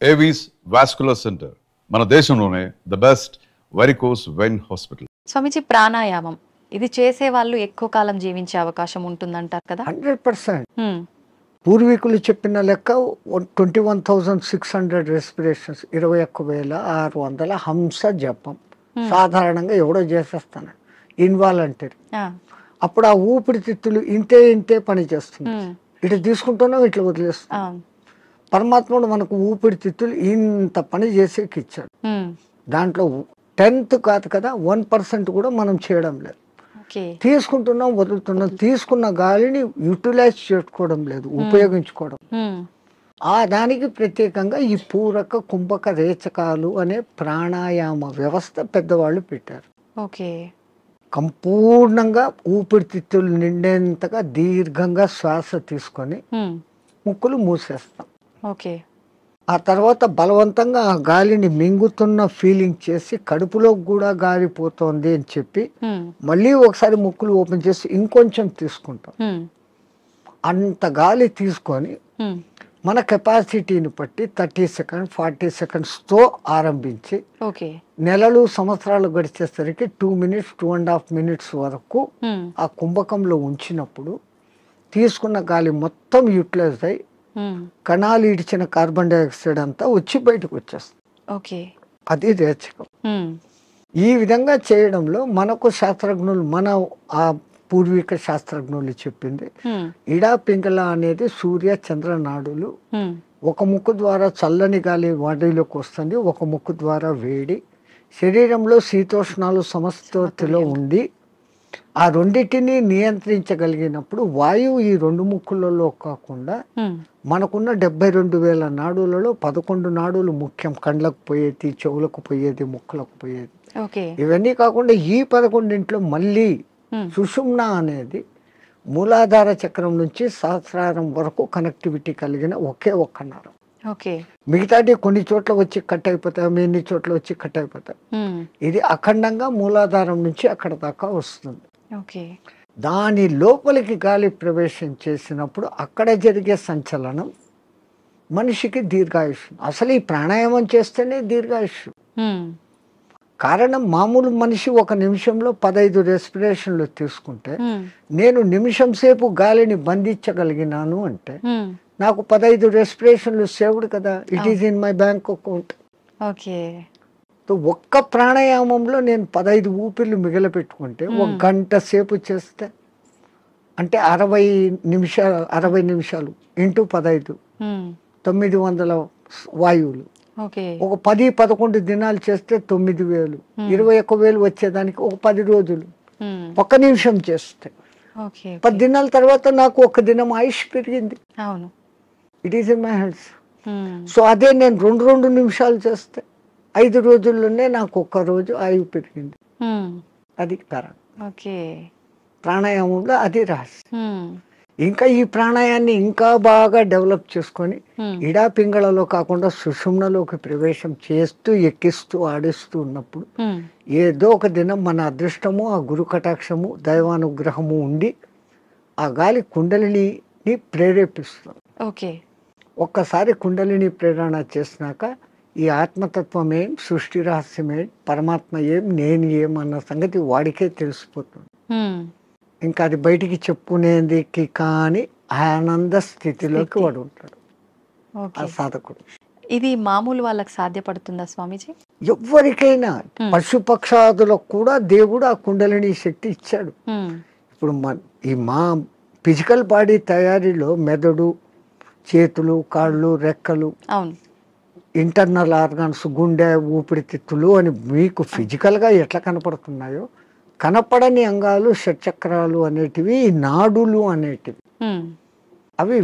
Avis vascular center మన దేశంలోనే the best varicose vein hospital. Swamiji, ప్రాణాయామం ఇది చేసే వాళ్ళు ఎక్కువ కాలం జీవించే అవకాశం ఉంటుందంటారు కదా? 100%. పూర్వీకులు చెప్పిన లెక్క 21,600 రెస్పిరేషన్స్, 21,600 హంస జపం సాధారణంగా ఎవడో చేసేస్తాను, ఇన్వాలంటరీ. అప్పుడు ఆ ఊపిరితిత్తులు ఇంతే పని చేస్తుంది. ఇటు తీసుకుంటున్నాం, ఇట్లా వదిలేస్తున్నాం. పరమాత్ముడు మనకు ఊపిరితిత్తులు ఇంత పని చేసేకి ఇచ్చాడు. దాంట్లో 10th కాదు కదా, 1% కూడా మనం చేయడం లేదు. తీసుకుంటున్నాం, వదులుతున్నాం. తీసుకున్న గాలిని యూటిలైజ్ చేసుకోవడం లేదు, ఉపయోగించుకోవడం. ఆ దానికి ప్రత్యేకంగా ఈ పూరక కుంభక రేచకాలు అనే ప్రాణాయామ వ్యవస్థ పెద్దవాళ్ళు పెట్టారు. సంపూర్ణంగా ఊపిరితిత్తులు నిండేంతగా దీర్ఘంగా శ్వాస తీసుకొని ముక్కులు మూసేస్తాం. ఆ తర్వాత బలవంతంగా ఆ గాలిని మింగుతున్న ఫీలింగ్ చేసి కడుపులో కూడా గాలి పోతోంది అని చెప్పి మళ్ళీ ఒకసారి ముక్కులు ఓపెన్ చేసి ఇంకొంచెం తీసుకుంటాం. అంత గాలి తీసుకొని మన కెపాసిటీని బట్టి 30 seconds 40 secondsతో ఆరంభించి నెలలు సంవత్సరాలు గడిచేసరికి 2 minutes 2.5 minutes వరకు ఆ కుంభకంలో ఉంచినప్పుడు తీసుకున్న గాలి మొత్తం యూటిలైజ్ అయి కణాలు ఇడిచిన కార్బన్ డైఆక్సైడ్ అంతా వచ్చి బయటకు వచ్చేస్తుంది. అది రేచకం. ఈ విధంగా చేయడంలో మనకు శాస్త్రజ్ఞులు, మన ఆ పూర్వీక శాస్త్రజ్ఞులు చెప్పింది, ఇడా పింగళ అనేది సూర్య చంద్ర నాడులు. ఒక ముక్కు ద్వారా చల్లని గాలి బాడీలోకి వస్తుంది, ఒక ముక్కు ద్వారా వేడి. శరీరంలో శీతోష్ణాలు సమస్థితిలో ఉండి ఆ రెండింటిని నియంత్రించగలిగినప్పుడు వాయువు ఈ 2 ముక్కులలో కాకుండా మనకున్న 72,000 నాడులలో 11 నాడులు ముఖ్యం. కండ్లకు పోయేది, చెవులకు పోయేది, ముక్కులకు పోయేది. ఇవన్నీ కాకుండా ఈ 11 మళ్ళీ సుషుమ్న అనేది మూలాధార చక్రం నుంచి సహస్రారం వరకు కనెక్టివిటీ కలిగిన ఒకే ఒక్క నరం. మిగతాది కొన్ని చోట్ల వచ్చి కట్ అయిపోతాయి, ఎన్ని చోట్ల వచ్చి కట్ అయిపోతాయి. ఇది అఖండంగా మూలాధారం నుంచి అక్కడ దాకా వస్తుంది. దాని లోపలికి గాలి ప్రవేశం చేసినప్పుడు అక్కడ జరిగే సంచలనం మనిషికి దీర్ఘాయుష్. అసలు ఈ ప్రాణాయామం చేస్తేనే దీర్ఘాయుష్. కారణం మామూలు మనిషి 1 నిమిషంలో 15 రెస్పిరేషన్లు తీసుకుంటే నేను నిమిషం సేపు గాలిని బంధించగలిగినాను అంటే నాకు 15 రెస్పిరేషన్లు సేవ్డ్ కదా. It is in my bank account. ఒక్క ప్రాణాయామంలో నేను 15 ఊపిర్లు మిగిలిపెట్టుకుంటే 1 గంట సేపు చేస్తే అంటే 60 నిమిషాలు ఇంటూ 15 900 వాయువులు. ఒక 10-11 దినాలు చేస్తే 9,000, 21,000 వచ్చేదానికి ఒక 10 రోజులు 1 నిమిషం చేస్తే 10 దినాల తర్వాత నాకు 1 దినం ఆయుష్ పెరిగింది. It is in my hands. So అదే నేను 2 నిమిషాలు చేస్తే 5 రోజుల్లోనే నాకు 1 రోజు ఆయువు పెరిగింది. అది కారణం. ప్రాణాయామంలో అది రహస్యం. ఇంకా ఈ ప్రాణాయాన్ని ఇంకా బాగా డెవలప్ చేసుకొని ఇడా పింగళలో కాకుండా సుషుమ్నలోకి ప్రవేశం చేస్తూ ఎక్కిస్తూ ఆడిస్తూ ఉన్నప్పుడు ఏదో ఒక దినం మన అదృష్టము, ఆ గురు కటాక్షము, దైవానుగ్రహము ఉండి ఆ గాలి కుండలిని ప్రేరేపిస్తుంది. ఒక్కసారి కుండలిని ప్రేరణ చేసినాక ఈ ఆత్మతత్వం ఏం, సృష్టి రహస్యం ఏం, పరమాత్మ ఏం, నేను ఏం అన్న సంగతి వాడికే తెలిసిపోతుంది. ఇంకా అది బయటికి చెప్పుకునేందుకు కానీ ఆనంద స్థితిలోకి వాడు ఉంటాడు ఆ సాధకుడు. ఇది మామూలు వాళ్ళకి సాధ్యపడుతుందా స్వామీజీ? ఎవరికైనా, పశుపక్షాదులకు కూడా దేవుడు ఆ కుండలిని శక్తి ఇచ్చాడు. ఇప్పుడు ఈ మా ఫిజికల్ బాడీ తయారీలో మెదడు, చేతులు, కాళ్ళు, రెక్కలు, ఇంటర్నల్ ఆర్గాన్స్, గుండె, ఊపిరితిత్తులు అని మీకు ఫిజికల్గా ఎట్లా కనపడుతున్నాయో కనపడని అంగాలు, షట్చక్రాలు అనేటివి, నాడులు అనేటివి, అవి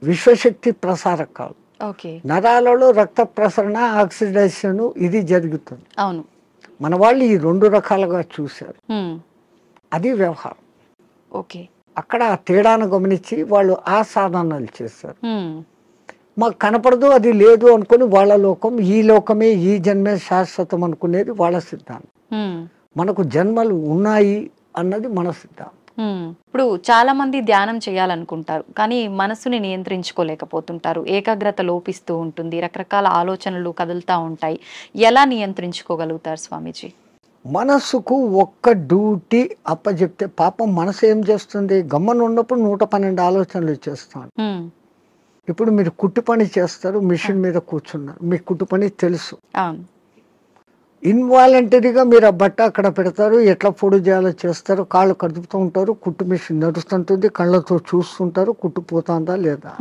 విశ్వశక్తి ప్రసారకాలు. నరాలలో రక్త ప్రసరణ, ఆక్సిడేషన్ ఇది జరుగుతుంది. మన వాళ్ళు ఈ 2 రకాలుగా చూశారు. అది వ్యవహారం. అక్కడ ఆ తేడాను గమనించి వాళ్ళు ఆ సాధనాలు చేశారు. మాకు కనపడదు, అది లేదు అనుకుని వాళ్ళ లోకం, ఈ లోకమే, ఈ జన్మే శాశ్వతం అనుకునేది వాళ్ళ సిద్ధాంతం. మనకు జన్మలు ఉన్నాయి అన్నది మన సిద్ధాంతం. ఇప్పుడు చాలా మంది ధ్యానం చేయాలనుకుంటారు కానీ మనసుని నియంత్రించుకోలేకపోతుంటారు, ఏకాగ్రత లోపిస్తూ ఉంటుంది, రకరకాల ఆలోచనలు కదులుతూ ఉంటాయి. ఎలా నియంత్రించుకోగలుగుతారు స్వామీజీ? మనస్సుకు ఒక్క డ్యూటీ అప్పచెప్తే పాపం మనసు ఏం చేస్తుంది, గమ్మన ఉన్నప్పుడు 112 ఆలోచనలు చేస్తాను. ఇప్పుడు మీరు కుట్టు పని చేస్తారు, మిషన్ మీద కూర్చున్నారు, మీకు కుట్టు పని తెలుసు. ఇన్వాలంటరీగా మీరు ఆ బట్ట అక్కడ పెడతారు, ఎట్లా పొడి చేయాలో చేస్తారు, కాళ్ళు కదుపుతూ ఉంటారు, కుట్టు మిషన్ నడుస్తుంటుంది, కళ్ళతో చూస్తుంటారు, కుట్టు పోతుందా లేదా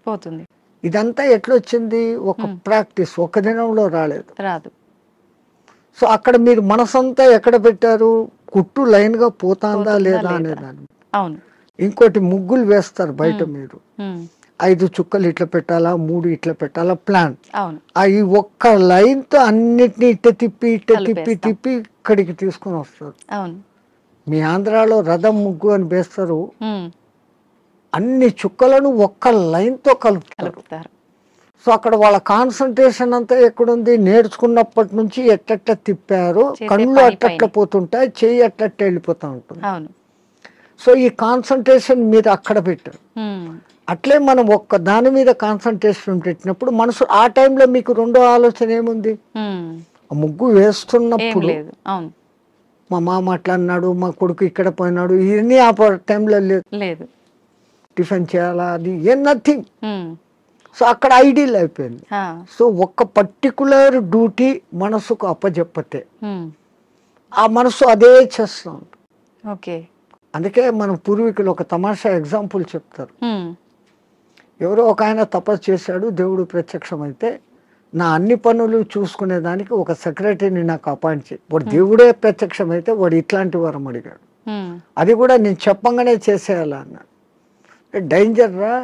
పోతుంది. ఇదంతా ఎట్లా వచ్చింది, ఒక ప్రాక్టీస్, ఒక దినంలో రాదు. సో అక్కడ మీరు మనసంతా ఎక్కడ పెట్టారు, కుట్టు లైన్ గా పోతుందా లేదా అనేదాన్ని. ఇంకోటి ముగ్గులు వేస్తారు బయట, మీరు 5 చుక్కలు ఇట్లా పెట్టాలా, 3 ఇట్లా పెట్టాలా ప్లాన్. ఈ ఒక్క లైన్ తో అన్నిటిని ఇట్ట తిప్పి ఇక్కడికి తీసుకొని వస్తారు. మీ ఆంధ్రాలో రథం ముగ్గు అని వేస్తారు, అన్ని చుక్కలను ఒక్క లైన్ తో కలుపుతారు. సో అక్కడ వాళ్ళ కాన్సన్ట్రేషన్ అంతా ఎక్కడుంది, నేర్చుకున్నప్పటి నుంచి ఎట్ట తిప్పారు, కళ్ళు అట్ట పోతుంటాయి, చెయ్యి అట్ట వెళ్ళిపోతా ఉంటుంది. సో ఈ కాన్సన్ట్రేషన్ మీరు అక్కడ పెట్టారు. అట్లే మనం ఒక్క దాని మీద కాన్సన్ట్రేషన్ పెట్టినప్పుడు మనసు ఆ టైంలో మీకు రెండో ఆలోచన ఏముంది, ముగ్గు వేస్తున్నప్పుడు మా మామ అట్లా అన్నాడు, మా కొడుకు ఇక్కడ పోయినాడు, ఇవన్నీ ఆ టైంలో లేదు, టిఫిన్ చేయాలా, అది ఏ నథింగ్. సో అక్కడ ఐడియల్ అయిపోయింది. సో ఒక్క పర్టికులర్ డ్యూటీ మనసుకు అప్పచెప్పతే ఆ మనసు అదే చేస్తూ ఉంటుంది. అందుకే మన పూర్వీకులు ఒక తమాషా ఎగ్జాంపుల్ చెప్తారు. ఎవరో ఒక ఆయన తపస్సు చేశాడు, దేవుడు ప్రత్యక్షమైతే నా అన్ని పనులు చూసుకునేదానికి ఒక సెక్రటరీని నాకు అపాయింట్ చేయి. వాడు దేవుడే ప్రత్యక్షమైతే వాడు ఇట్లాంటి వరం అడిగాడు, అది కూడా నేను చెప్పంగానే చేసేయాలా అన్నాడు. డేంజర్ రా,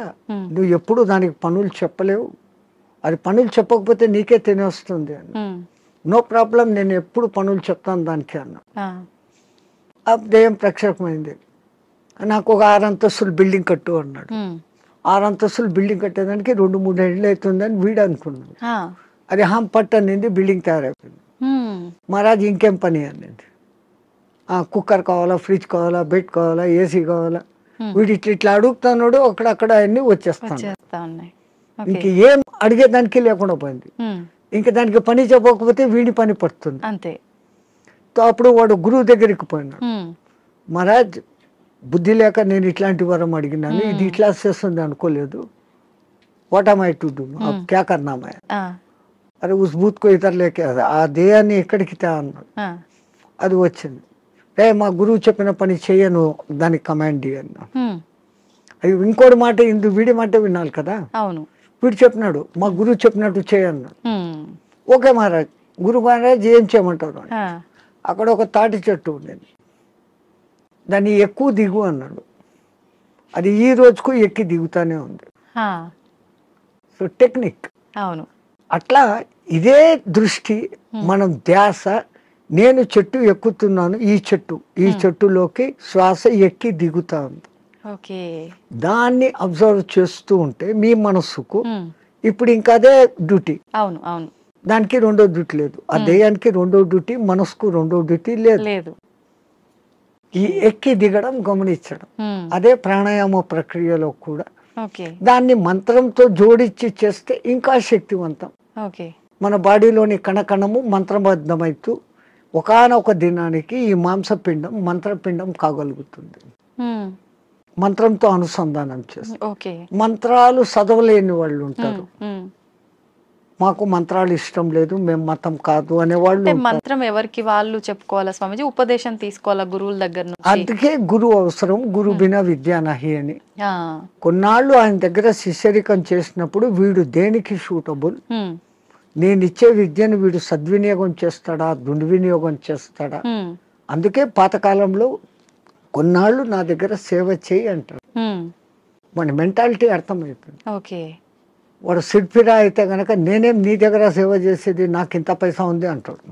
నువ్వు ఎప్పుడు దానికి పనులు చెప్పలేవు, అది పనులు చెప్పకపోతే నీకే తినేస్తుంది అన్న. నో ప్రాబ్లం, నేను ఎప్పుడు పనులు చెప్తాను దానికి అన్నా. ఆ దెయ్యం ప్రత్యక్షమైంది, నాకు ఒక 6 అంతస్తులు బిల్డింగ్ కట్టు అన్నాడు. 6 అంతస్తులు బిల్డింగ్ కట్టేదానికి 2-3 ఏళ్ళు అవుతుందని వీడు అనుకున్నాడు. అది పట్టు అనింది, బిల్డింగ్ తయారైపోయింది. మహారాజ్ ఇంకేం పని అనింది, కుక్కర్ కావాలా, ఫ్రిడ్జ్ కావాలా, బెడ్ కావాలా, ఏసీ కావాలా, వీడు ఇట్లా అడుగుతున్నాడు, అక్కడక్కడ అన్ని వచ్చేస్తాను. ఇంక ఏం అడిగేదానికి లేకుండా పోయింది. ఇంకా దానికి పని చెప్పకపోతే వీడి పని పడుతుంది అంతే. అప్పుడు వాడు గురువు దగ్గరికి పోయినాడు, మహారాజ్ బుద్ధి లేక నేను ఇట్లాంటి వరం అడిగినాను, ఇది ఇట్లా చేస్తుంది అనుకోలేదు, what am I to do, క్యా కర్నా మై, అరే ఉస్ బూత్ కో ఇతర లేకే ఆ దేయాన్ని ఎక్కడికి తే అన్నాడు. అది వచ్చింది, మా గురువు చెప్పిన పని చెయ్యను, దానికి కమాండ్ అన్నా. అవి ఇంకోటి మాట, వీడి మాట వినాలి కదా. వీడు చెప్పినాడు, మా గురువు చెప్పినట్టు చేయన్నాడు. ఓకే మహారాజ్, గురు మహారాజ్ ఏం చేయమంటారు. అక్కడ ఒక తాటి చెట్టు ఉండేది, దాన్ని ఎక్కువ దిగు అన్నాడు. అది ఈ రోజుకు ఎక్కి దిగుతానే ఉంది. So technique. అట్లా ఇదే దృష్టి, మనం ధ్యాస, నేను చెట్టు ఎక్కుతున్నాను, ఈ చెట్టులోకి శ్వాస ఎక్కి దిగుతా ఉంది, దాన్ని అబ్జర్వ్ చేస్తూ ఉంటే మీ మనస్సుకు ఇప్పుడు ఇంకా అదే డ్యూటీ. దానికి రెండో డ్యూటీ లేదు, ఆ దయ్యానికి రెండో డ్యూటీ, మనసుకు రెండో డ్యూటీ లేదు. ఈ ఎక్కి దిగడం గమనించడం, అదే ప్రాణాయామ ప్రక్రియలో కూడా దాన్ని మంత్రంతో జోడించి చేస్తే ఇంకా శక్తివంతం. మన బాడీలోని కణకణము మంత్రబద్ధమైతూ ఒకానొక దినానికి ఈ మాంసపిండం మంత్రపిండం కాగలుగుతుంది. మంత్రంతో అనుసంధానం చేస్తారు. మంత్రాలు చదవలేని వాళ్ళు ఉంటారు, మాకు మంత్రాలు ఇష్టం లేదు, మేము మతం కాదు అనేవాళ్ళు. మంత్రం ఎవరికి వాళ్ళు చెప్పుకోవాలా స్వామిజీ, ఉపదేశం తీసుకోవాలా గురువుల దగ్గర నుంచి? అందుకే గురువు అవసరం, గురు బినా విద్యా నహి అని. కొన్నాళ్ళు ఆయన దగ్గర శిష్యరికం చేసినప్పుడు వీడు దేనికి సూటబుల్, నేను ఇచ్చే విద్యను వీడు సద్వినియోగం చేస్తాడా, దుర్వినియోగం చేస్తాడా. అందుకే పాతకాలంలో కొన్నాళ్ళు నా దగ్గర సేవ చేయి అంటారు. మన మెంటాలిటీ అర్థమైపోయింది. వాడు సిడ్ఫిరా అయితే గనక నేనేం నీ దగ్గర సేవ చేసేది, నాకు ఇంత పైసా ఉంది అంటాడు.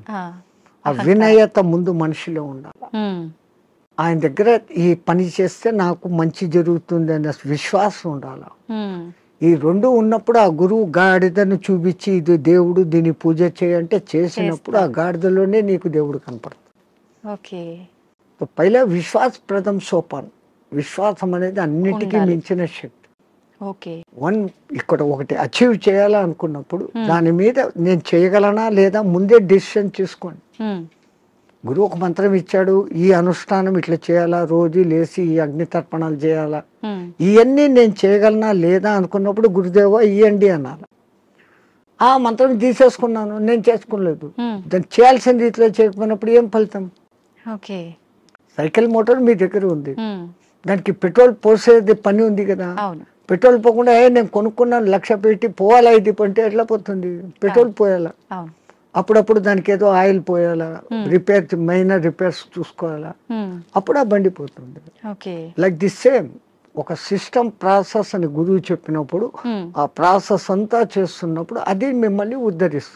ఆ వినయత ముందు మనిషిలో ఉండాలి. ఆయన దగ్గర ఈ పని చేస్తే నాకు మంచి జరుగుతుంది అనే విశ్వాసం ఉండాలి. ఈ రెండు ఉన్నప్పుడు ఆ గురువు గాడిదను చూపించి ఇది దేవుడు, దీని పూజ చేయంటే చేసినప్పుడు ఆ గాడిదలోనే నీకు దేవుడు కనపడుతుంది. పైలా విశ్వాస ప్రథम सोपान, విశ్వాసం అనేది అన్నిటికీ ఉండాలి. మించిన శక్తి. ఓకే. ఇక్కడ ఒకటి అచీవ్ చేయాలనుకున్నప్పుడు దాని మీద నేను చేయగలనా లేదా ముందే డిసిషన్ తీసుకోండి. గురువు ఒక మంత్రం ఇచ్చాడు, ఈ అనుష్ఠానం ఇట్లా చేయాలా, రోజు లేచి ఈ అగ్ని తర్పణాలు చేయాలా, ఇవన్నీ నేను చేయగలనా లేదా అనుకున్నప్పుడు గురుదేవా ఇయ్యండి అనాలి. ఆ మంత్రం తీసేసుకున్నాను, నేను చేసుకోలేదు, దాన్ని చేయాల్సిన రీతిలో చేయకపోయినప్పుడు ఏం ఫలితం? ఓకే. సైకిల్ మోటార్ మీ దగ్గర ఉంది, దానికి పెట్రోల్ పోసేది పని ఉంది కదా. పెట్రోల్ పోకుండా నేను కొనుక్కున్నాను 1,00,000 పెట్టి పోవాలా ఇది అంటే ఎట్లా పోతుంది? పెట్రోల్ పోయాలా, అప్పుడప్పుడు దానికి ఏదో ఆయిల్ పోయాలా, మైనర్ రిపేర్స్ చూసుకోవాలా, అప్పుడు ఆ బండి పోతుంది. లైక్ ది సేమ్ ఒక సిస్టమ్ ప్రాసెస్ అని గురువు చెప్పినప్పుడు ఆ ప్రాసెస్ అంతా చేస్తున్నప్పుడు అది మిమ్మల్ని ఉద్ధరిస్తుంది.